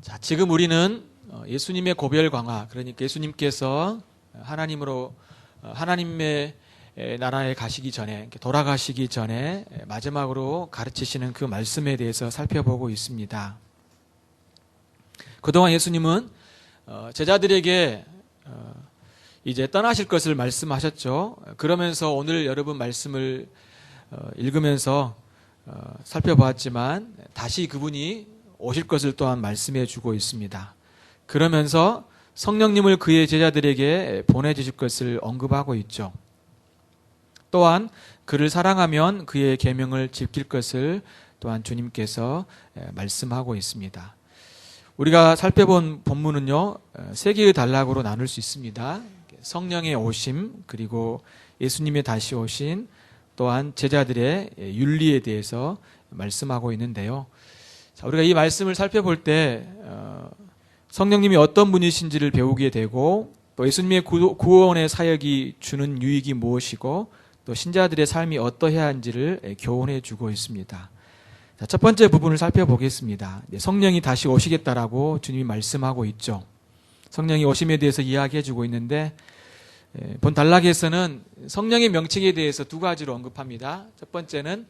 자, 지금 우리는 예수님의 고별 광화, 그러니까 예수님께서 하나님으로 하나님의 나라에 가시기 전에, 돌아가시기 전에 마지막으로 가르치시는 그 말씀에 대해서 살펴보고 있습니다. 그동안 예수님은 제자들에게 이제 떠나실 것을 말씀하셨죠. 그러면서 오늘 여러분 말씀을 읽으면서 살펴보았지만 다시 그분이 오실 것을 또한 말씀해 주고 있습니다. 그러면서 성령님을 그의 제자들에게 보내주실 것을 언급하고 있죠. 또한 그를 사랑하면 그의 계명을 지킬 것을 또한 주님께서 말씀하고 있습니다. 우리가 살펴본 본문은요, 세 개의 단락으로 나눌 수 있습니다. 성령의 오심, 그리고 예수님의 다시 오신, 또한 제자들의 윤리에 대해서 말씀하고 있는데요. 자, 우리가 이 말씀을 살펴볼 때 성령님이 어떤 분이신지를 배우게 되고, 또 예수님의 구원의 사역이 주는 유익이 무엇이고, 또 신자들의 삶이 어떠해야 하는지를 교훈해 주고 있습니다. 자, 첫 번째 부분을 살펴보겠습니다. 성령이 다시 오시겠다라고 주님이 말씀하고 있죠. 성령이 오심에 대해서 이야기해 주고 있는데, 본 단락에서는 성령의 명칭에 대해서 두 가지로 언급합니다. 첫 번째는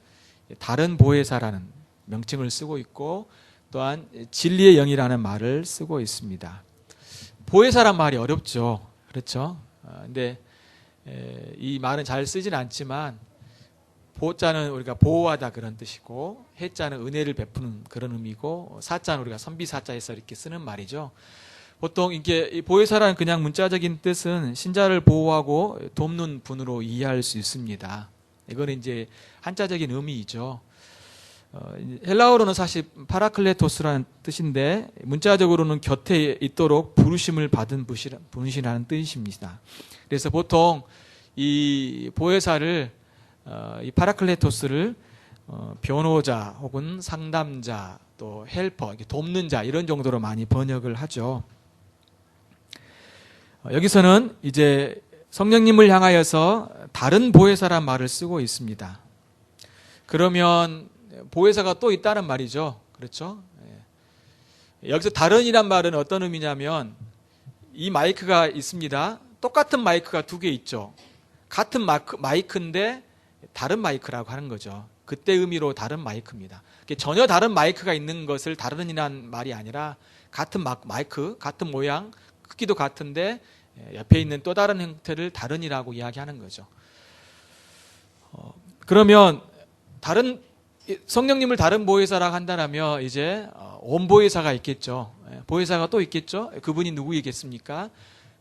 다른 보혜사라는 명칭을 쓰고 있고, 또한 진리의 영이라는 말을 쓰고 있습니다. 보혜사란 말이 어렵죠. 그렇죠? 근데 이 말은 잘 쓰진 않지만, 보자는 우리가 보호하다 그런 뜻이고, 해자는 은혜를 베푸는 그런 의미고, 사자는 우리가 선비사자에서 이렇게 쓰는 말이죠. 보통 이게 보혜사라는 그냥 문자적인 뜻은 신자를 보호하고 돕는 분으로 이해할 수 있습니다. 이거는 이제 한자적인 의미이죠. 헬라어로는 사실 파라클레토스라는 뜻인데, 문자적으로는 곁에 있도록 부르심을 받은 분이라는 뜻입니다. 그래서 보통 이 보혜사를, 이 파라클레토스를 변호자 혹은 상담자, 또 헬퍼, 돕는 자, 이런 정도로 많이 번역을 하죠. 여기서는 이제 성령님을 향하여서 다른 보혜사란 말을 쓰고 있습니다. 그러면 보혜사가 또 있다는 말이죠. 그렇죠? 여기서 다른이란 말은 어떤 의미냐면, 이 마이크가 있습니다. 똑같은 마이크가 두 개 있죠. 같은 마이크인데 다른 마이크라고 하는 거죠. 그때 의미로 다른 마이크입니다. 전혀 다른 마이크가 있는 것을 다른이란 말이 아니라, 같은 마이크, 같은 모양, 크기도 같은데 옆에 있는 또 다른 형태를 다른이라고 이야기하는 거죠. 그러면 성령님을 다른 보혜사라고 한다면 이제 원보혜사가 있겠죠. 보혜사가 또 있겠죠. 그분이 누구이겠습니까?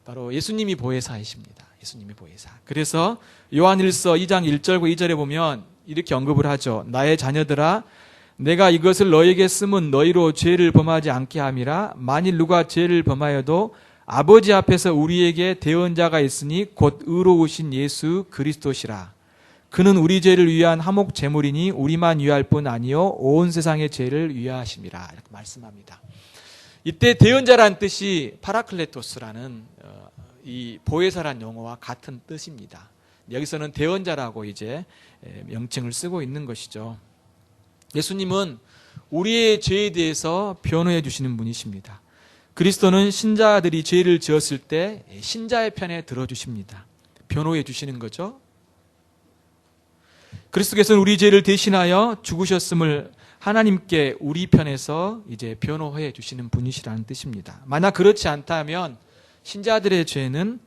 바로 예수님이 보혜사이십니다. 예수님이 보혜사. 그래서 요한일서 2장 1절과 2절에 보면 이렇게 언급을 하죠. 나의 자녀들아, 내가 이것을 너에게 쓰면 너희로 죄를 범하지 않게 함이라. 만일 누가 죄를 범하여도 아버지 앞에서 우리에게 대언자가 있으니 곧 의로우신 예수 그리스도시라. 그는 우리 죄를 위한 화목 제물이니 우리만 위할 뿐 아니요 온 세상의 죄를 위하심이라. 이렇게 말씀합니다. 이때 대언자라는 뜻이 파라클레토스라는 이 보혜사란 용어와 같은 뜻입니다. 여기서는 대언자라고 이제 명칭을 쓰고 있는 것이죠. 예수님은 우리의 죄에 대해서 변호해 주시는 분이십니다. 그리스도는 신자들이 죄를 지었을 때 신자의 편에 들어주십니다. 변호해 주시는 거죠. 그리스도께서는 우리 죄를 대신하여 죽으셨음을 하나님께 우리 편에서 이제 변호해 주시는 분이시라는 뜻입니다. 만약 그렇지 않다면 신자들의 죄는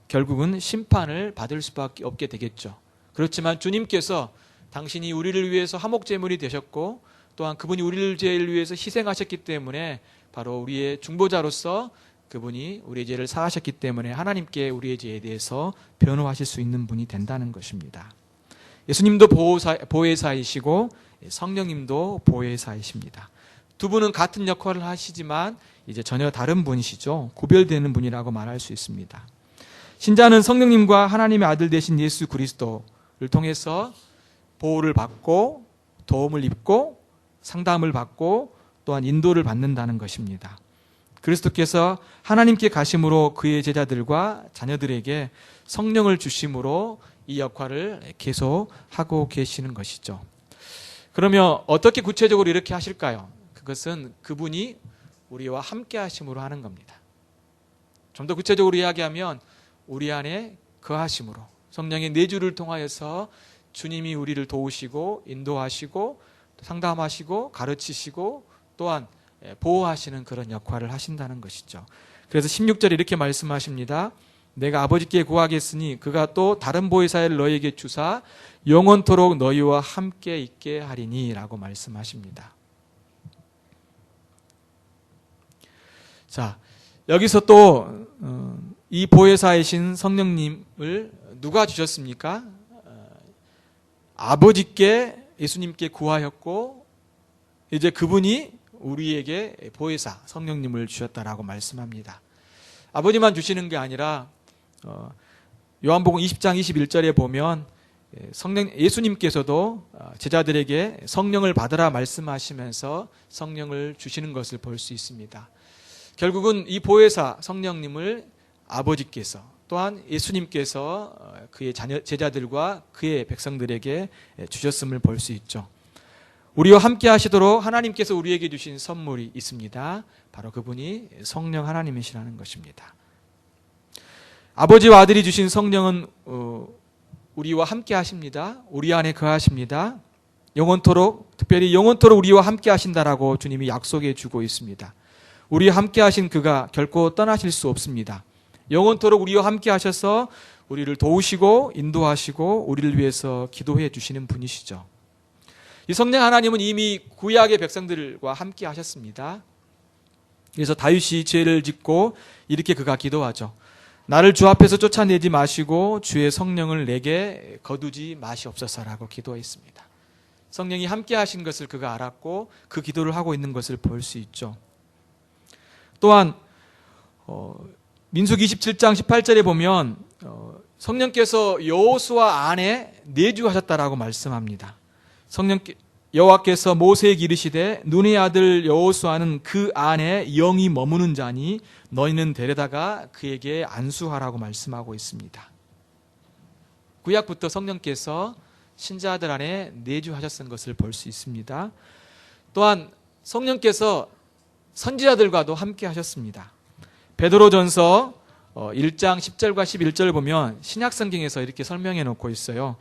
결국은 심판을 받을 수밖에 없게 되겠죠. 그렇지만 주님께서 당신이 우리를 위해서 화목제물이 되셨고, 또한 그분이 우리를 죄를 위해서 희생하셨기 때문에 바로 우리의 중보자로서 그분이 우리의 죄를 사하셨기 때문에 하나님께 우리의 죄에 대해서 변호하실 수 있는 분이 된다는 것입니다. 예수님도 보혜사이시고 성령님도 보혜사이십니다. 두 분은 같은 역할을 하시지만 이제 전혀 다른 분이시죠. 구별되는 분이라고 말할 수 있습니다. 신자는 성령님과 하나님의 아들 되신 예수 그리스도를 통해서 보호를 받고 도움을 입고 상담을 받고 또한 인도를 받는다는 것입니다. 그리스도께서 하나님께 가심으로 그의 제자들과 자녀들에게 성령을 주심으로 이 역할을 계속 하고 계시는 것이죠. 그러면 어떻게 구체적으로 이렇게 하실까요? 그것은 그분이 우리와 함께 하심으로 하는 겁니다. 좀 더 구체적으로 이야기하면 우리 안에 거하심으로, 성령의 내주를 통하여서 주님이 우리를 도우시고 인도하시고 상담하시고 가르치시고 또한 보호하시는 그런 역할을 하신다는 것이죠. 그래서 16절에 이렇게 말씀하십니다. 내가 아버지께 구하겠으니 그가 또 다른 보혜사를 너희에게 주사 영원토록 너희와 함께 있게 하리니 라고 말씀하십니다. 자, 여기서 또 이 보혜사이신 성령님을 누가 주셨습니까? 아버지께 예수님께 구하였고 이제 그분이 우리에게 보혜사 성령님을 주셨다라고 말씀합니다. 아버지만 주시는 게 아니라 요한복음 20장 21절에 보면 예수님께서도 제자들에게 성령을 받으라 말씀하시면서 성령을 주시는 것을 볼 수 있습니다. 결국은 이 보혜사 성령님을 아버지께서 또한 예수님께서 그의 제자들과 그의 백성들에게 주셨음을 볼 수 있죠. 우리와 함께 하시도록 하나님께서 우리에게 주신 선물이 있습니다. 바로 그분이 성령 하나님이시라는 것입니다. 아버지와 아들이 주신 성령은 우리와 함께 하십니다. 우리 안에 거하십니다. 영원토록, 특별히 영원토록 우리와 함께 하신다라고 주님이 약속해 주고 있습니다. 우리와 함께 하신 그가 결코 떠나실 수 없습니다. 영원토록 우리와 함께 하셔서 우리를 도우시고 인도하시고 우리를 위해서 기도해 주시는 분이시죠. 이 성령 하나님은 이미 구약의 백성들과 함께 하셨습니다. 그래서 다윗이 죄를 짓고 이렇게 그가 기도하죠. 나를 주 앞에서 쫓아내지 마시고 주의 성령을 내게 거두지 마시옵소서라고 기도했습니다. 성령이 함께 하신 것을 그가 알았고 그 기도를 하고 있는 것을 볼 수 있죠. 또한 민수기 27장 18절에 보면 성령께서 여호수아 안에 내주하셨다라고 말씀합니다. 여호와께서 모세에게 이르시되 눈의 아들 여호수아는 그 안에 영이 머무는 자니 너희는 데려다가 그에게 안수하라고 말씀하고 있습니다. 구약부터 성령께서 신자들 안에 내주하셨던 것을 볼 수 있습니다. 또한 성령께서 선지자들과도 함께 하셨습니다. 베드로전서 1장 10절과 11절을 보면 신약성경에서 이렇게 설명해 놓고 있어요.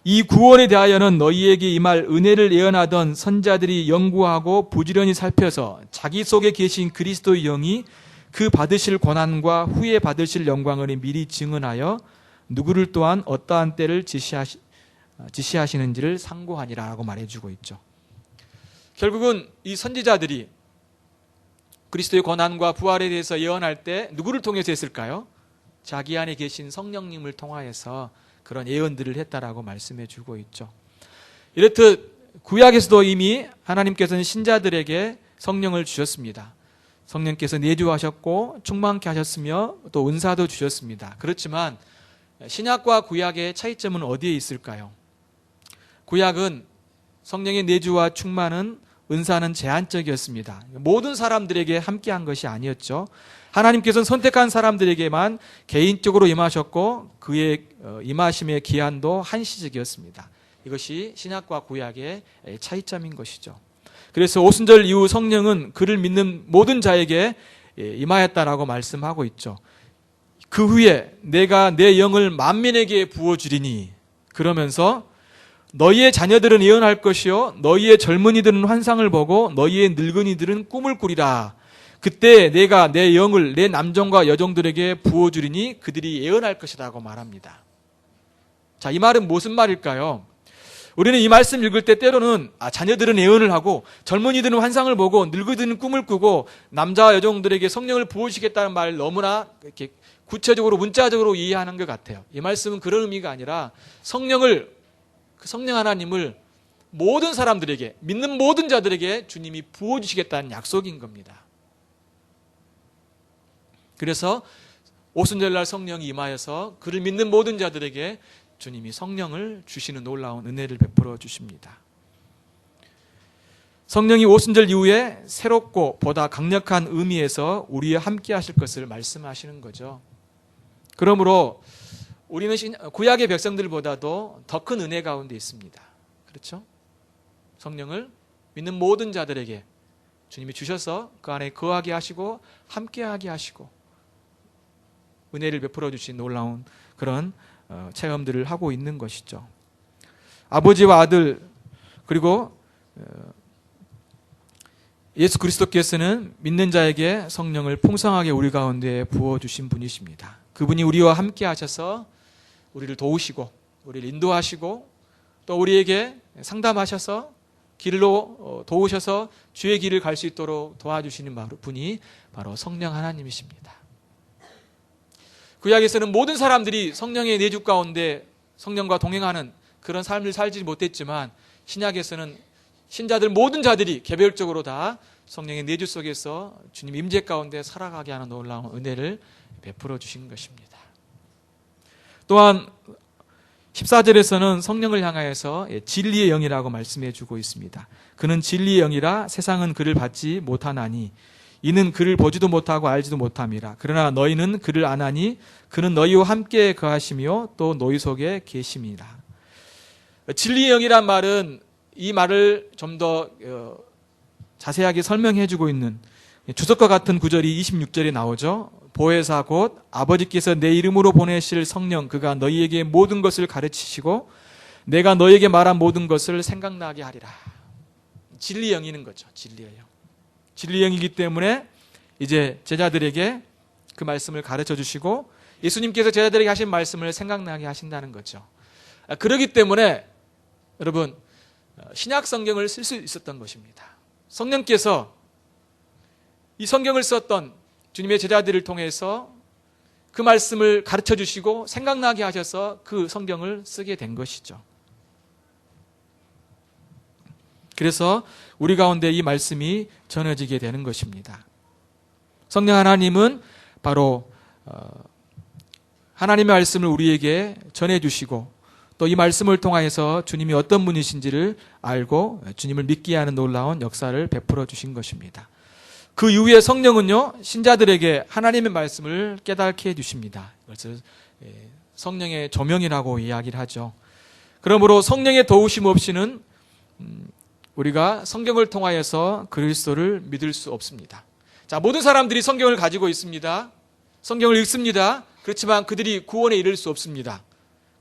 이 구원에 대하여는 너희에게 임할 은혜를 예언하던 선지자들이 연구하고 부지런히 살펴서 자기 속에 계신 그리스도의 영이 그 받으실 권한과 후에 받으실 영광을 미리 증언하여 누구를 또한 어떠한 때를 지시하시는지를 상고하니라라고 말해주고 있죠. 결국은 이 선지자들이 그리스도의 권한과 부활에 대해서 예언할 때 누구를 통해서 했을까요? 자기 안에 계신 성령님을 통하여서 그런 예언들을 했다라고 말씀해 주고 있죠. 이렇듯 구약에서도 이미 하나님께서는 신자들에게 성령을 주셨습니다. 성령께서 내주하셨고 충만케 하셨으며 또 은사도 주셨습니다. 그렇지만 신약과 구약의 차이점은 어디에 있을까요? 구약은 성령의 내주와 충만은 은사는 제한적이었습니다. 모든 사람들에게 함께한 것이 아니었죠. 하나님께서는 선택한 사람들에게만 개인적으로 임하셨고 그의 임하심의 기한도 한시적이었습니다. 이것이 신약과 구약의 차이점인 것이죠. 그래서 오순절 이후 성령은 그를 믿는 모든 자에게 임하였다라고 말씀하고 있죠. 그 후에 내가 내 영을 만민에게 부어주리니 그러면서 너희의 자녀들은 예언할 것이요 너희의 젊은이들은 환상을 보고 너희의 늙은이들은 꿈을 꾸리라. 그때 내가 내 영을 내 남종과 여종들에게 부어주리니 그들이 예언할 것이라고 말합니다. 자, 이 말은 무슨 말일까요? 우리는 이 말씀 읽을 때 때로는 자녀들은 예언을 하고 젊은이들은 환상을 보고 늙은이들은 꿈을 꾸고 남자와 여종들에게 성령을 부어주시겠다는 말을 너무나 이렇게 구체적으로 문자적으로 이해하는 것 같아요. 이 말씀은 그런 의미가 아니라 그 성령 하나님을 모든 사람들에게, 믿는 모든 자들에게 주님이 부어주시겠다는 약속인 겁니다. 그래서 오순절날 성령이 임하여서 그를 믿는 모든 자들에게 주님이 성령을 주시는 놀라운 은혜를 베풀어 주십니다. 성령이 오순절 이후에 새롭고 보다 강력한 의미에서 우리와 함께 하실 것을 말씀하시는 거죠. 그러므로 우리는 구약의 백성들보다도 더 큰 은혜 가운데 있습니다. 그렇죠? 성령을 믿는 모든 자들에게 주님이 주셔서 그 안에 거하게 하시고 함께하게 하시고 은혜를 베풀어 주신 놀라운 그런 체험들을 하고 있는 것이죠. 아버지와 아들 그리고 예수 그리스도께서는 믿는 자에게 성령을 풍성하게 우리 가운데 부어주신 분이십니다. 그분이 우리와 함께 하셔서 우리를 도우시고 우리를 인도하시고 또 우리에게 상담하셔서 길로 도우셔서 주의 길을 갈 수 있도록 도와주시는 분이 바로 성령 하나님이십니다. 구약에서는 모든 사람들이 성령의 내주 가운데 성령과 동행하는 그런 삶을 살지 못했지만 신약에서는 신자들 모든 자들이 개별적으로 다 성령의 내주 속에서 주님 임재 가운데 살아가게 하는 놀라운 은혜를 베풀어 주신 것입니다. 또한 14절에서는 성령을 향하여서 진리의 영이라고 말씀해 주고 있습니다. 그는 진리의 영이라 세상은 그를 받지 못하나니 이는 그를 보지도 못하고 알지도 못함이라. 그러나 너희는 그를 아나니 그는 너희와 함께 거하시며 또 너희 속에 계심이라. 진리의 영이란 말은 이 말을 좀 더 자세하게 설명해 주고 있는 주석과 같은 구절이 26절에 나오죠. 보혜사 곧 아버지께서 내 이름으로 보내실 성령 그가 너희에게 모든 것을 가르치시고 내가 너희에게 말한 모든 것을 생각나게 하리라. 진리의 영이는 거죠. 진리의 영. 진리의 영이기 때문에 이제 제자들에게 그 말씀을 가르쳐 주시고 예수님께서 제자들에게 하신 말씀을 생각나게 하신다는 거죠. 그렇기 때문에 여러분 신약 성경을 쓸 수 있었던 것입니다. 성령께서 이 성경을 썼던 주님의 제자들을 통해서 그 말씀을 가르쳐 주시고 생각나게 하셔서 그 성경을 쓰게 된 것이죠. 그래서 우리 가운데 이 말씀이 전해지게 되는 것입니다. 성령 하나님은 바로 하나님의 말씀을 우리에게 전해주시고 또 이 말씀을 통하여서 주님이 어떤 분이신지를 알고 주님을 믿게 하는 놀라운 역사를 베풀어 주신 것입니다. 그 이후에 성령은요 신자들에게 하나님의 말씀을 깨닫게 해주십니다. 그래서 성령의 조명이라고 이야기를 하죠. 그러므로 성령의 도우심 없이는 우리가 성경을 통하여서 그리스도를 믿을 수 없습니다. 자, 모든 사람들이 성경을 가지고 있습니다. 성경을 읽습니다. 그렇지만 그들이 구원에 이를 수 없습니다.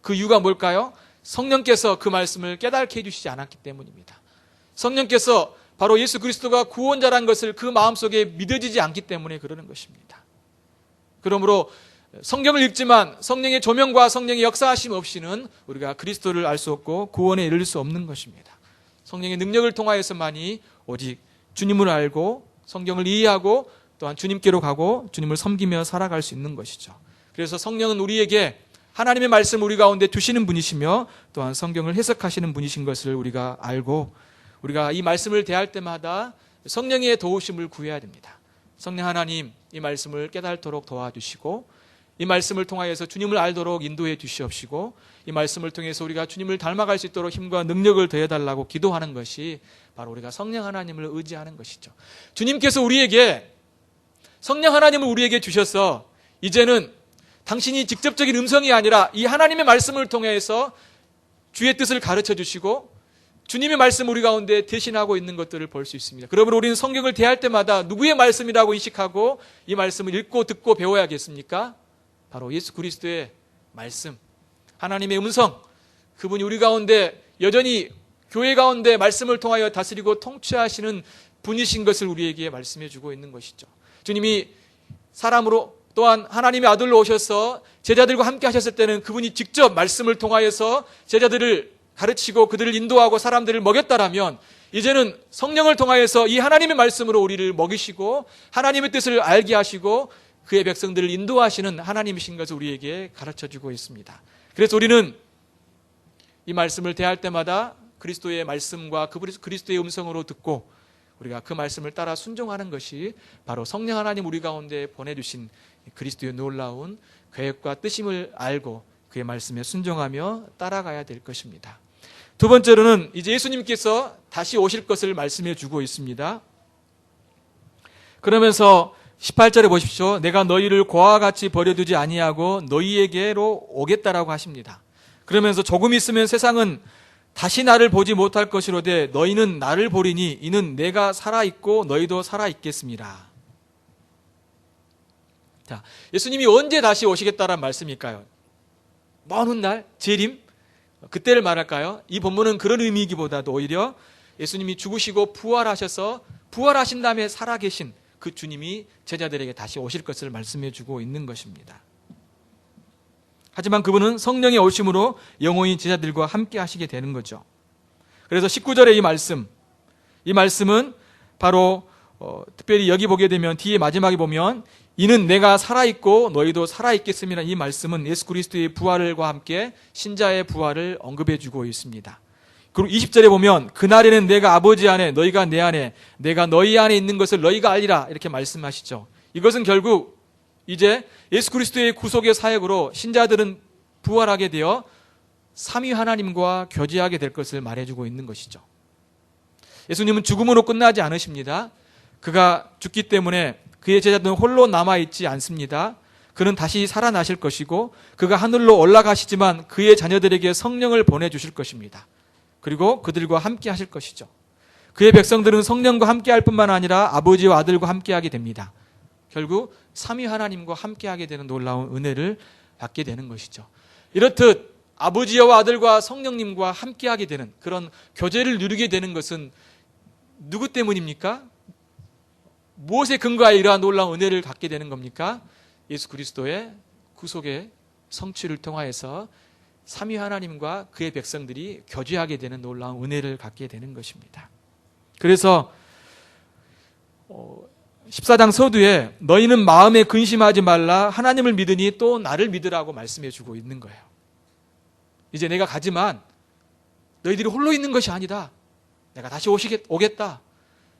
그 이유가 뭘까요? 성령께서 그 말씀을 깨닫게 해주시지 않았기 때문입니다. 성령께서 바로 예수 그리스도가 구원자라는 것을 그 마음속에 믿어지지 않기 때문에 그러는 것입니다. 그러므로 성경을 읽지만 성령의 조명과 성령의 역사하심 없이는 우리가 그리스도를 알 수 없고 구원에 이를 수 없는 것입니다. 성령의 능력을 통하여서만이 오직 주님을 알고 성경을 이해하고 또한 주님께로 가고 주님을 섬기며 살아갈 수 있는 것이죠. 그래서 성령은 우리에게 하나님의 말씀을 우리 가운데 두시는 분이시며 또한 성경을 해석하시는 분이신 것을 우리가 알고 우리가 이 말씀을 대할 때마다 성령의 도우심을 구해야 됩니다. 성령 하나님 이 말씀을 깨달도록 도와주시고 이 말씀을 통하여서 주님을 알도록 인도해 주시옵시고 이 말씀을 통해서 우리가 주님을 닮아갈 수 있도록 힘과 능력을 더해달라고 기도하는 것이 바로 우리가 성령 하나님을 의지하는 것이죠. 주님께서 우리에게 성령 하나님을 우리에게 주셔서 이제는 당신이 직접적인 음성이 아니라 이 하나님의 말씀을 통해서 주의 뜻을 가르쳐 주시고 주님의 말씀 우리 가운데 대신하고 있는 것들을 볼 수 있습니다. 그러므로 우리는 성경을 대할 때마다 누구의 말씀이라고 인식하고 이 말씀을 읽고 듣고 배워야겠습니까? 바로 예수 그리스도의 말씀, 하나님의 음성, 그분이 우리 가운데 여전히 교회 가운데 말씀을 통하여 다스리고 통치하시는 분이신 것을 우리에게 말씀해 주고 있는 것이죠. 주님이 사람으로 또한 하나님의 아들로 오셔서 제자들과 함께 하셨을 때는 그분이 직접 말씀을 통하여서 제자들을 가르치고 그들을 인도하고 사람들을 먹였다라면 이제는 성령을 통하여서 이 하나님의 말씀으로 우리를 먹이시고 하나님의 뜻을 알게 하시고 그의 백성들을 인도하시는 하나님이신 것을 우리에게 가르쳐주고 있습니다. 그래서 우리는 이 말씀을 대할 때마다 그리스도의 말씀과 그리스도의 음성으로 듣고 우리가 그 말씀을 따라 순종하는 것이 바로 성령 하나님 우리 가운데 보내주신 그리스도의 놀라운 계획과 뜻임을 알고 그의 말씀에 순종하며 따라가야 될 것입니다. 두 번째로는 이제 예수님께서 다시 오실 것을 말씀해 주고 있습니다. 그러면서 18절에 보십시오. 내가 너희를 고아와 같이 버려두지 아니하고 너희에게로 오겠다라고 하십니다. 그러면서 조금 있으면 세상은 다시 나를 보지 못할 것이로되 너희는 나를 보리니 이는 내가 살아있고 너희도 살아있겠습니다. 자, 예수님이 언제 다시 오시겠다라는 말씀일까요? 먼 훗날 재림? 그때를 말할까요? 이 본문은 그런 의미이기보다도 오히려 예수님이 죽으시고 부활하셔서 부활하신 다음에 살아계신 그 주님이 제자들에게 다시 오실 것을 말씀해 주고 있는 것입니다. 하지만 그분은 성령의 오심으로 영원히 제자들과 함께 하시게 되는 거죠. 그래서 19절의 이 말씀은 바로 특별히 여기 보게 되면 뒤에 마지막에 보면 이는 내가 살아있고 너희도 살아있겠습니다. 이 말씀은 예수 그리스도의 부활과 함께 신자의 부활을 언급해 주고 있습니다. 그리고 20절에 보면 그날에는 내가 아버지 안에 너희가 내 안에 내가 너희 안에 있는 것을 너희가 알리라 이렇게 말씀하시죠. 이것은 결국 이제 예수 그리스도의 구속의 사역으로 신자들은 부활하게 되어 삼위 하나님과 교제하게 될 것을 말해주고 있는 것이죠. 예수님은 죽음으로 끝나지 않으십니다. 그가 죽기 때문에 그의 제자들은 홀로 남아있지 않습니다. 그는 다시 살아나실 것이고 그가 하늘로 올라가시지만 그의 자녀들에게 성령을 보내주실 것입니다. 그리고 그들과 함께 하실 것이죠. 그의 백성들은 성령과 함께 할 뿐만 아니라 아버지와 아들과 함께 하게 됩니다. 결국 삼위 하나님과 함께 하게 되는 놀라운 은혜를 받게 되는 것이죠. 이렇듯 아버지와 아들과 성령님과 함께 하게 되는 그런 교제를 누리게 되는 것은 누구 때문입니까? 무엇에 근거하여 이러한 놀라운 은혜를 갖게 되는 겁니까? 예수 그리스도의 구속의 성취를 통하여서 삼위 하나님과 그의 백성들이 교제하게 되는 놀라운 은혜를 갖게 되는 것입니다. 그래서 14장 서두에 너희는 마음에 근심하지 말라 하나님을 믿으니 또 나를 믿으라고 말씀해 주고 있는 거예요. 이제 내가 가지만 너희들이 홀로 있는 것이 아니다. 내가 다시 오겠다.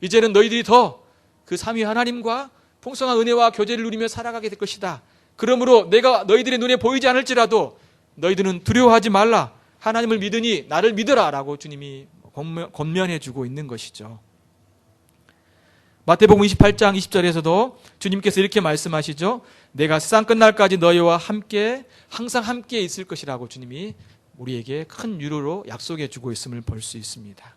이제는 너희들이 더 그 삼위 하나님과 풍성한 은혜와 교제를 누리며 살아가게 될 것이다. 그러므로 내가 너희들의 눈에 보이지 않을지라도 너희들은 두려워하지 말라. 하나님을 믿으니 나를 믿으라 라고 주님이 권면해 주고 있는 것이죠. 마태복음 28장 20절에서도 주님께서 이렇게 말씀하시죠. 내가 세상 끝날까지 너희와 함께 항상 함께 있을 것이라고 주님이 우리에게 큰 위로로 약속해 주고 있음을 볼 수 있습니다.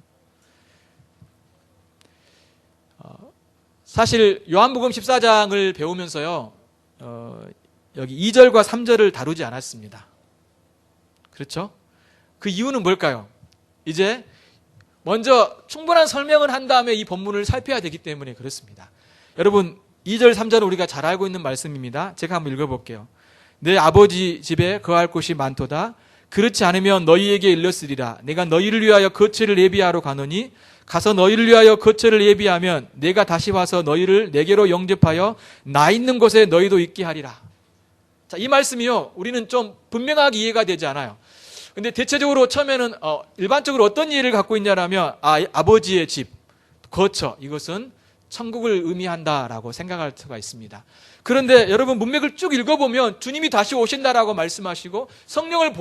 사실 요한복음 14장을 배우면서요, 여기 2절과 3절을 다루지 않았습니다. 그렇죠? 그 이유는 뭘까요? 이제 먼저 충분한 설명을 한 다음에 이 본문을 살펴야 되기 때문에 그렇습니다. 여러분 2절 3절은 우리가 잘 알고 있는 말씀입니다. 제가 한번 읽어볼게요. 내 아버지 집에 거할 곳이 많도다. 그렇지 않으면 너희에게 일렀으리라. 내가 너희를 위하여 거처를 예비하러 가노니 가서 너희를 위하여 거처를 예비하면 내가 다시 와서 너희를 내게로 영접하여 나 있는 곳에 너희도 있게 하리라. 자, 이 말씀이요, 우리는 좀 분명하게 이해가 되지 않아요. 근데 대체적으로 처음에는 일반적으로 어떤 이해를 갖고 있냐라면 아버지의 집, 거처, 이것은 천국을 의미한다라고 생각할 수가 있습니다. 그런데 여러분 문맥을 쭉 읽어보면 주님이 다시 오신다라고 말씀하시고 성령을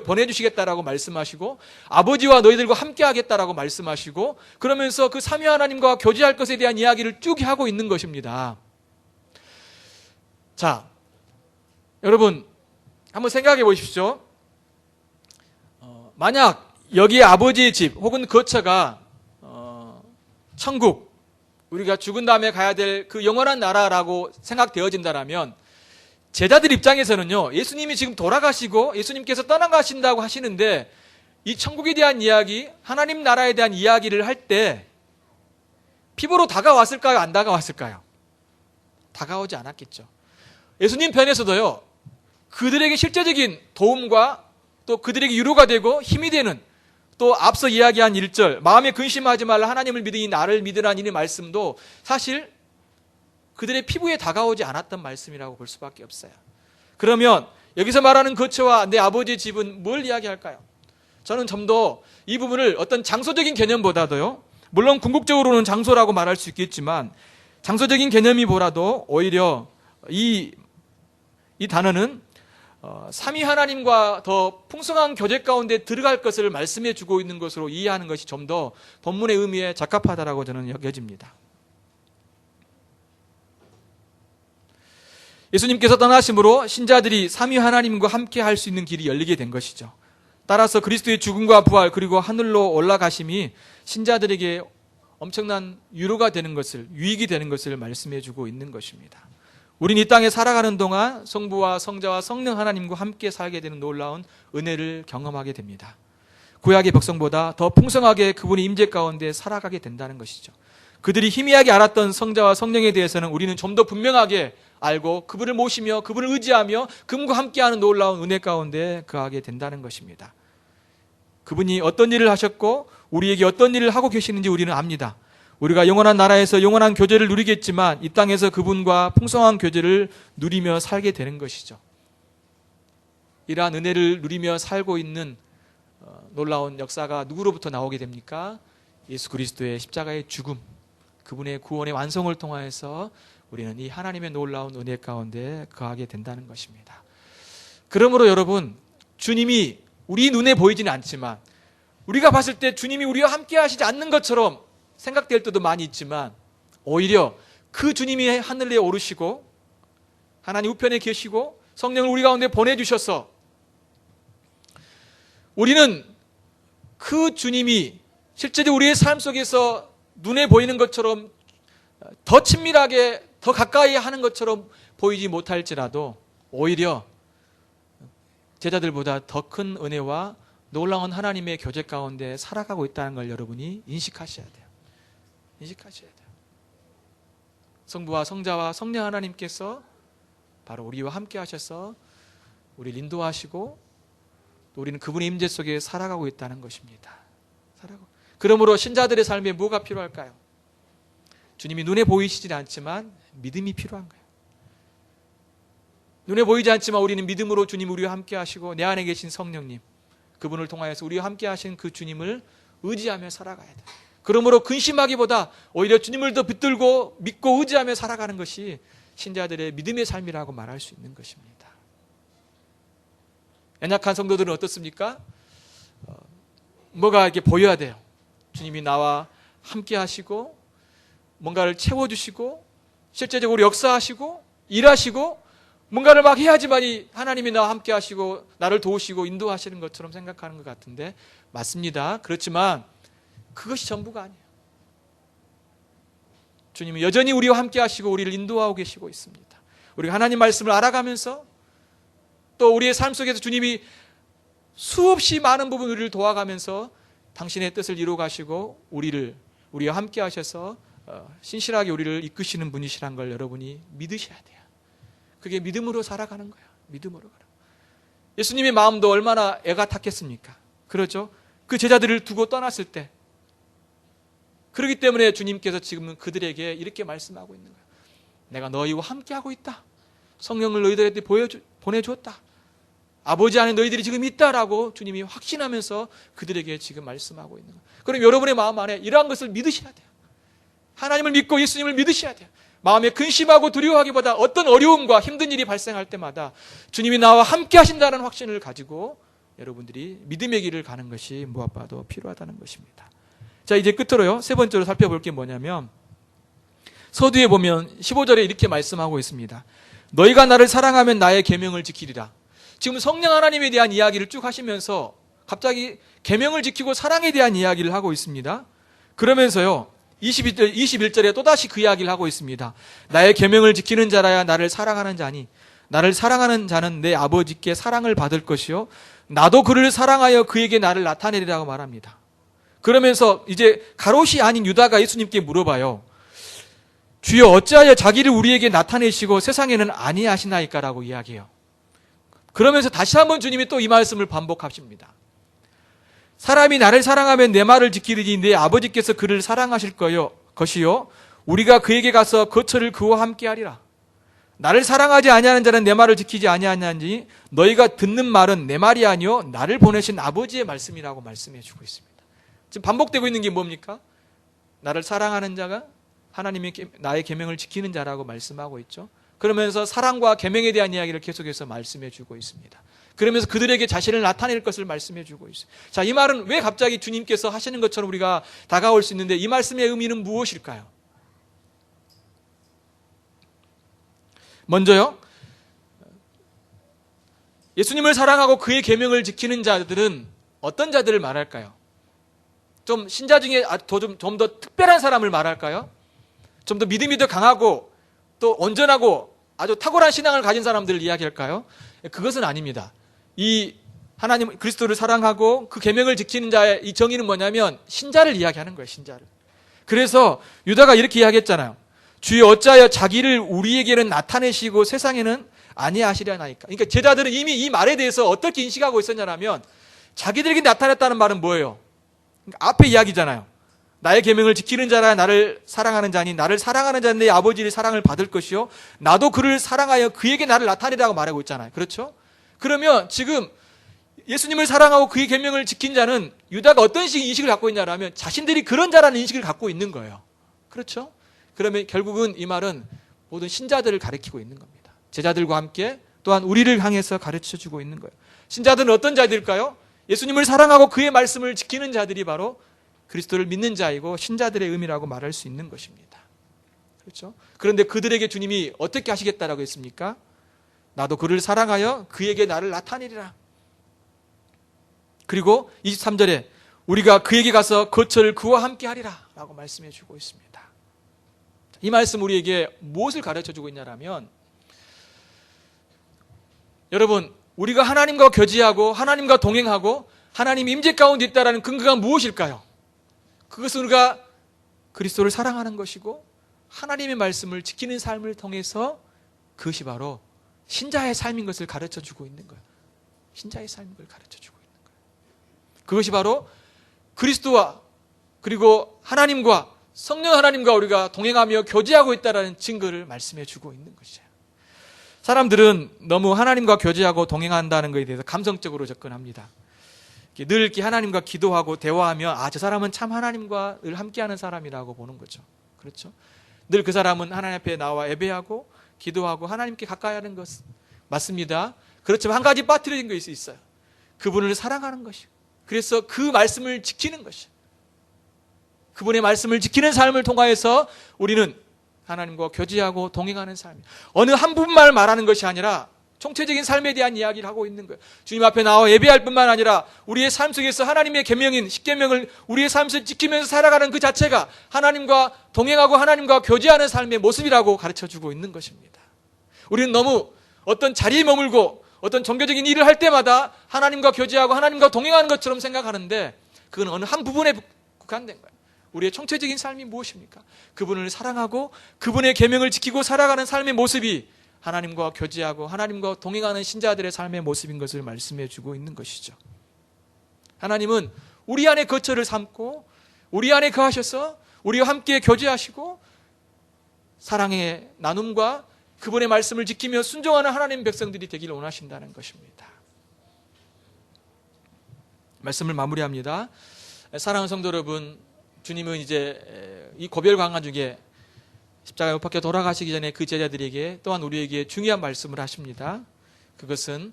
보내주시겠다라고 말씀하시고 아버지와 너희들과 함께 하겠다라고 말씀하시고 그러면서 그 삼위 하나님과 교제할 것에 대한 이야기를 쭉 하고 있는 것입니다. 자, 여러분 한번 생각해 보십시오. 만약 여기 아버지의 집 혹은 거처가 천국, 우리가 죽은 다음에 가야 될 그 영원한 나라라고 생각되어진다라면 제자들 입장에서는요, 예수님이 지금 돌아가시고 예수님께서 떠나가신다고 하시는데 이 천국에 대한 이야기, 하나님 나라에 대한 이야기를 할 때 피부로 다가왔을까요? 안 다가왔을까요? 다가오지 않았겠죠. 예수님 편에서도요, 그들에게 실제적인 도움과 또 그들에게 위로가 되고 힘이 되는, 또 앞서 이야기한 1절 마음에 근심하지 말라 하나님을 믿으니 나를 믿으라는 이 말씀도 사실 그들의 피부에 다가오지 않았던 말씀이라고 볼 수밖에 없어요. 그러면 여기서 말하는 거처와 내 아버지의 집은 뭘 이야기할까요? 저는 좀 더 이 부분을 어떤 장소적인 개념보다도요, 물론 궁극적으로는 장소라고 말할 수 있겠지만 장소적인 개념이보다도 오히려 이 단어는 삼위 하나님과 더 풍성한 교제 가운데 들어갈 것을 말씀해 주고 있는 것으로 이해하는 것이 좀 더 본문의 의미에 적합하다라고 저는 여겨집니다. 예수님께서 떠나심으로 신자들이 삼위 하나님과 함께 할 수 있는 길이 열리게 된 것이죠. 따라서 그리스도의 죽음과 부활 그리고 하늘로 올라가심이 신자들에게 엄청난 위로가 되는 것을, 유익이 되는 것을 말씀해 주고 있는 것입니다. 우린 이 땅에 살아가는 동안 성부와 성자와 성령 하나님과 함께 살게 되는 놀라운 은혜를 경험하게 됩니다. 구약의 백성보다 더 풍성하게 그분의 임재 가운데 살아가게 된다는 것이죠. 그들이 희미하게 알았던 성자와 성령에 대해서는 우리는 좀 더 분명하게 알고 그분을 모시며 그분을 의지하며 그분과 함께하는 놀라운 은혜 가운데 거하게 된다는 것입니다. 그분이 어떤 일을 하셨고 우리에게 어떤 일을 하고 계시는지 우리는 압니다. 우리가 영원한 나라에서 영원한 교제를 누리겠지만 이 땅에서 그분과 풍성한 교제를 누리며 살게 되는 것이죠. 이러한 은혜를 누리며 살고 있는 놀라운 역사가 누구로부터 나오게 됩니까? 예수 그리스도의 십자가의 죽음, 그분의 구원의 완성을 통하여서 우리는 이 하나님의 놀라운 은혜 가운데 거하게 된다는 것입니다. 그러므로 여러분, 주님이 우리 눈에 보이지는 않지만 우리가 봤을 때 주님이 우리와 함께 하시지 않는 것처럼 생각될 때도 많이 있지만 오히려 그 주님이 하늘에 오르시고 하나님 우편에 계시고 성령을 우리 가운데 보내주셔서 우리는 그 주님이 실제로 우리의 삶 속에서 눈에 보이는 것처럼 더 친밀하게 더 가까이 하는 것처럼 보이지 못할지라도 오히려 제자들보다 더 큰 은혜와 놀라운 하나님의 교제 가운데 살아가고 있다는 걸 여러분이 인식하셔야 돼요. 인식하셔야 돼요. 성부와 성자와 성령 하나님께서 바로 우리와 함께 하셔서 우리를 인도하시고 또 우리는 그분의 임재 속에 살아가고 있다는 것입니다. 그러므로 신자들의 삶에 뭐가 필요할까요? 주님이 눈에 보이시지 않지만 믿음이 필요한 거예요. 눈에 보이지 않지만 우리는 믿음으로 주님 우리와 함께 하시고 내 안에 계신 성령님, 그분을 통하여서 우리와 함께 하신 그 주님을 의지하며 살아가야 돼요. 그러므로 근심하기보다 오히려 주님을 더 붙들고 믿고 의지하며 살아가는 것이 신자들의 믿음의 삶이라고 말할 수 있는 것입니다. 연약한 성도들은 어떻습니까? 뭐가 이렇게 보여야 돼요. 주님이 나와 함께 하시고 뭔가를 채워주시고 실제적으로 역사하시고 일하시고 뭔가를 막 해야지만이 하나님이 나와 함께 하시고 나를 도우시고 인도하시는 것처럼 생각하는 것 같은데 맞습니다. 그렇지만 그것이 전부가 아니에요. 주님은 여전히 우리와 함께 하시고 우리를 인도하고 계시고 있습니다. 우리가 하나님 말씀을 알아가면서 또 우리의 삶 속에서 주님이 수없이 많은 부분 우리를 도와가면서 당신의 뜻을 이루어 가시고 우리와 함께 하셔서 신실하게 우리를 이끄시는 분이시란 걸 여러분이 믿으셔야 돼요. 그게 믿음으로 살아가는 거예요. 믿음으로 가는 거예요. 예수님의 마음도 얼마나 애가 탔겠습니까? 그렇죠? 그 제자들을 두고 떠났을 때 그렇기 때문에 주님께서 지금은 그들에게 이렇게 말씀하고 있는 거예요. 내가 너희와 함께하고 있다. 성령을 너희들한테 보내줬다. 아버지 안에 너희들이 지금 있다라고 주님이 확신하면서 그들에게 지금 말씀하고 있는 거예요. 그럼 여러분의 마음 안에 이러한 것을 믿으셔야 돼요. 하나님을 믿고 예수님을 믿으셔야 돼요. 마음에 근심하고 두려워하기보다 어떤 어려움과 힘든 일이 발생할 때마다 주님이 나와 함께 하신다는 확신을 가지고 여러분들이 믿음의 길을 가는 것이 무엇보다도 필요하다는 것입니다. 자, 이제 끝으로요. 세 번째로 살펴볼 게 뭐냐면 서두에 보면 15절에 이렇게 말씀하고 있습니다. 너희가 나를 사랑하면 나의 계명을 지키리라. 지금 성령 하나님에 대한 이야기를 쭉 하시면서 갑자기 계명을 지키고 사랑에 대한 이야기를 하고 있습니다. 그러면서요. 21절에 또다시 그 이야기를 하고 있습니다. 나의 계명을 지키는 자라야 나를 사랑하는 자니 나를 사랑하는 자는 내 아버지께 사랑을 받을 것이요 나도 그를 사랑하여 그에게 나를 나타내리라고 말합니다. 그러면서 이제 가롯이 아닌 유다가 예수님께 물어봐요. 주여 어찌하여 자기를 우리에게 나타내시고 세상에는 아니하시나이까라고 이야기해요. 그러면서 다시 한번 주님이 또 이 말씀을 반복하십니다. 사람이 나를 사랑하면 내 말을 지키리니 내 아버지께서 그를 사랑하실 것이요 우리가 그에게 가서 거처를 그와 함께 하리라. 나를 사랑하지 아니하는 자는 내 말을 지키지 아니하냐니 너희가 듣는 말은 내 말이 아니요 나를 보내신 아버지의 말씀이라고 말씀해 주고 있습니다. 지금 반복되고 있는 게 뭡니까? 나를 사랑하는 자가 하나님의 나의 계명을 지키는 자라고 말씀하고 있죠. 그러면서 사랑과 계명에 대한 이야기를 계속해서 말씀해 주고 있습니다. 그러면서 그들에게 자신을 나타낼 것을 말씀해 주고 있어요. 자, 이 말은 왜 갑자기 주님께서 하시는 것처럼 우리가 다가올 수 있는데 이 말씀의 의미는 무엇일까요? 먼저요. 예수님을 사랑하고 그의 계명을 지키는 자들은 어떤 자들을 말할까요? 좀 신자 중에 좀 더 특별한 사람을 말할까요? 좀 더 믿음이 더 강하고 또 온전하고 아주 탁월한 신앙을 가진 사람들을 이야기할까요? 그것은 아닙니다. 이 하나님 그리스도를 사랑하고 그 계명을 지키는 자의 이 정의는 뭐냐면 신자를 이야기하는 거예요. 신자를. 그래서 유다가 이렇게 이야기했잖아요. 주여 어찌하여 자기를 우리에게는 나타내시고 세상에는 아니하시려나이까. 그러니까 제자들은 이미 이 말에 대해서 어떻게 인식하고 있었냐면 자기들에게 나타났다는 말은 뭐예요? 그러니까 앞에 이야기잖아요. 나의 계명을 지키는 자라 나를 사랑하는 자니 나를 사랑하는 자는 내 아버지의 사랑을 받을 것이요 나도 그를 사랑하여 그에게 나를 나타내라고 말하고 있잖아요. 그렇죠? 그러면 지금 예수님을 사랑하고 그의 계명을 지킨 자는 유다가 어떤 식의 인식을 갖고 있냐면 자신들이 그런 자라는 인식을 갖고 있는 거예요. 그렇죠? 그러면 결국은 이 말은 모든 신자들을 가리키고 있는 겁니다. 제자들과 함께 또한 우리를 향해서 가르쳐주고 있는 거예요. 신자들은 어떤 자들일까요? 예수님을 사랑하고 그의 말씀을 지키는 자들이 바로 그리스도를 믿는 자이고 신자들의 의미라고 말할 수 있는 것입니다. 그렇죠? 그런데 그들에게 주님이 어떻게 하시겠다라고 했습니까? 나도 그를 사랑하여 그에게 나를 나타내리라. 그리고 23절에 우리가 그에게 가서 거처를 그와 함께 하리라 라고 말씀해 주고 있습니다. 이 말씀 우리에게 무엇을 가르쳐 주고 있냐면 여러분 우리가 하나님과 교제하고 하나님과 동행하고 하나님 임재 가운데 있다는 근거가 무엇일까요? 그것은 우리가 그리스도를 사랑하는 것이고 하나님의 말씀을 지키는 삶을 통해서 그것이 바로 신자의 삶인 것을 가르쳐 주고 있는 거예요. 신자의 삶인 걸 가르쳐 주고 있는 거예요. 그것이 바로 그리스도와 그리고 하나님과 성령 하나님과 우리가 동행하며 교제하고 있다는 증거를 말씀해 주고 있는 것이에요. 사람들은 너무 하나님과 교제하고 동행한다는 것에 대해서 감성적으로 접근합니다. 늘 이렇게 하나님과 기도하고 대화하며 저 사람은 참 하나님과 늘 함께하는 사람이라고 보는 거죠. 그렇죠? 늘 그 사람은 하나님 앞에 나와 예배하고 기도하고 하나님께 가까이 하는 것 맞습니다. 그렇지만 한 가지 빠뜨려진 것이 있어요. 그분을 사랑하는 것이요. 그래서 그 말씀을 지키는 것이요. 그분의 말씀을 지키는 삶을 통하여서 우리는 하나님과 교제하고 동행하는 삶이에요. 어느 한 부분만 말하는 것이 아니라 총체적인 삶에 대한 이야기를 하고 있는 거예요. 주님 앞에 나와 예배할 뿐만 아니라 우리의 삶 속에서 하나님의 계명인 십계명을 우리의 삶에서 지키면서 살아가는 그 자체가 하나님과 동행하고 하나님과 교제하는 삶의 모습이라고 가르쳐주고 있는 것입니다. 우리는 너무 어떤 자리에 머물고 어떤 종교적인 일을 할 때마다 하나님과 교제하고 하나님과 동행하는 것처럼 생각하는데 그건 어느 한 부분에 국한된 거예요. 우리의 총체적인 삶이 무엇입니까? 그분을 사랑하고 그분의 계명을 지키고 살아가는 삶의 모습이 하나님과 교제하고 하나님과 동행하는 신자들의 삶의 모습인 것을 말씀해 주고 있는 것이죠. 하나님은 우리 안에 거처를 삼고 우리 안에 거하셔서 우리와 함께 교제하시고 사랑의 나눔과 그분의 말씀을 지키며 순종하는 하나님 백성들이 되기를 원하신다는 것입니다. 말씀을 마무리합니다. 사랑하는 성도 여러분, 주님은 이제 이 고별 강화 중에 십자가에 못 박혀 돌아가시기 전에 그 제자들에게 또한 우리에게 중요한 말씀을 하십니다. 그것은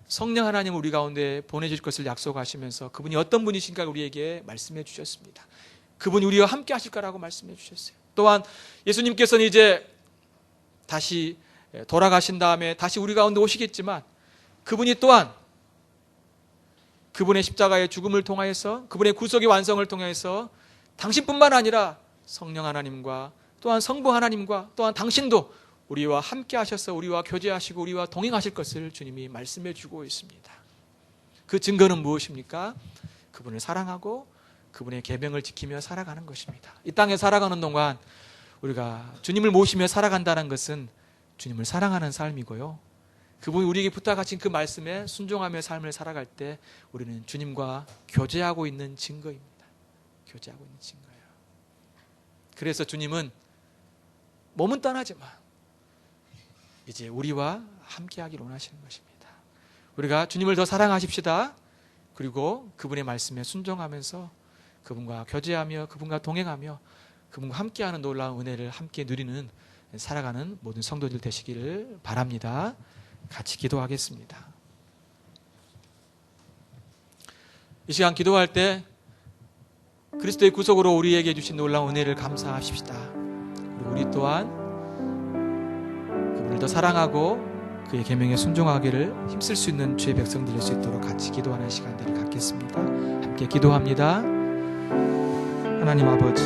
성령 하나님 우리 가운데 보내줄 것을 약속하시면서 그분이 어떤 분이신가 우리에게 말씀해 주셨습니다. 그분이 우리와 함께 하실 거라고 말씀해 주셨어요. 또한 예수님께서는 이제 다시 돌아가신 다음에 다시 우리 가운데 오시겠지만 그분이 또한 그분의 십자가의 죽음을 통하여서 그분의 구속의 완성을 통해서 당신뿐만 아니라 성령 하나님과 또한 성부 하나님과 또한 당신도 우리와 함께 하셔서 우리와 교제하시고 우리와 동행하실 것을 주님이 말씀해 주고 있습니다. 그 증거는 무엇입니까? 그분을 사랑하고 그분의 계명을 지키며 살아가는 것입니다. 이 땅에 살아가는 동안 우리가 주님을 모시며 살아간다는 것은 주님을 사랑하는 삶이고요. 그분이 우리에게 부탁하신 그 말씀에 순종하며 삶을 살아갈 때 우리는 주님과 교제하고 있는 증거입니다. 교제하고 있는 증거예요. 그래서 주님은 몸은 떠나지만 이제 우리와 함께하기를 원하시는 것입니다. 우리가 주님을 더 사랑하십시다. 그리고 그분의 말씀에 순종하면서 그분과 교제하며 그분과 동행하며 그분과 함께하는 놀라운 은혜를 함께 누리는 살아가는 모든 성도들 되시기를 바랍니다. 같이 기도하겠습니다. 이 시간 기도할 때 그리스도의 구속으로 우리에게 주신 놀라운 은혜를 감사하십시다. 그리고 우리 또한 그분을 더 사랑하고 그의 계명에 순종하기를 힘쓸 수 있는 주의 백성 될 수 있도록 같이 기도하는 시간들을 갖겠습니다. 함께 기도합니다. 하나님 아버지,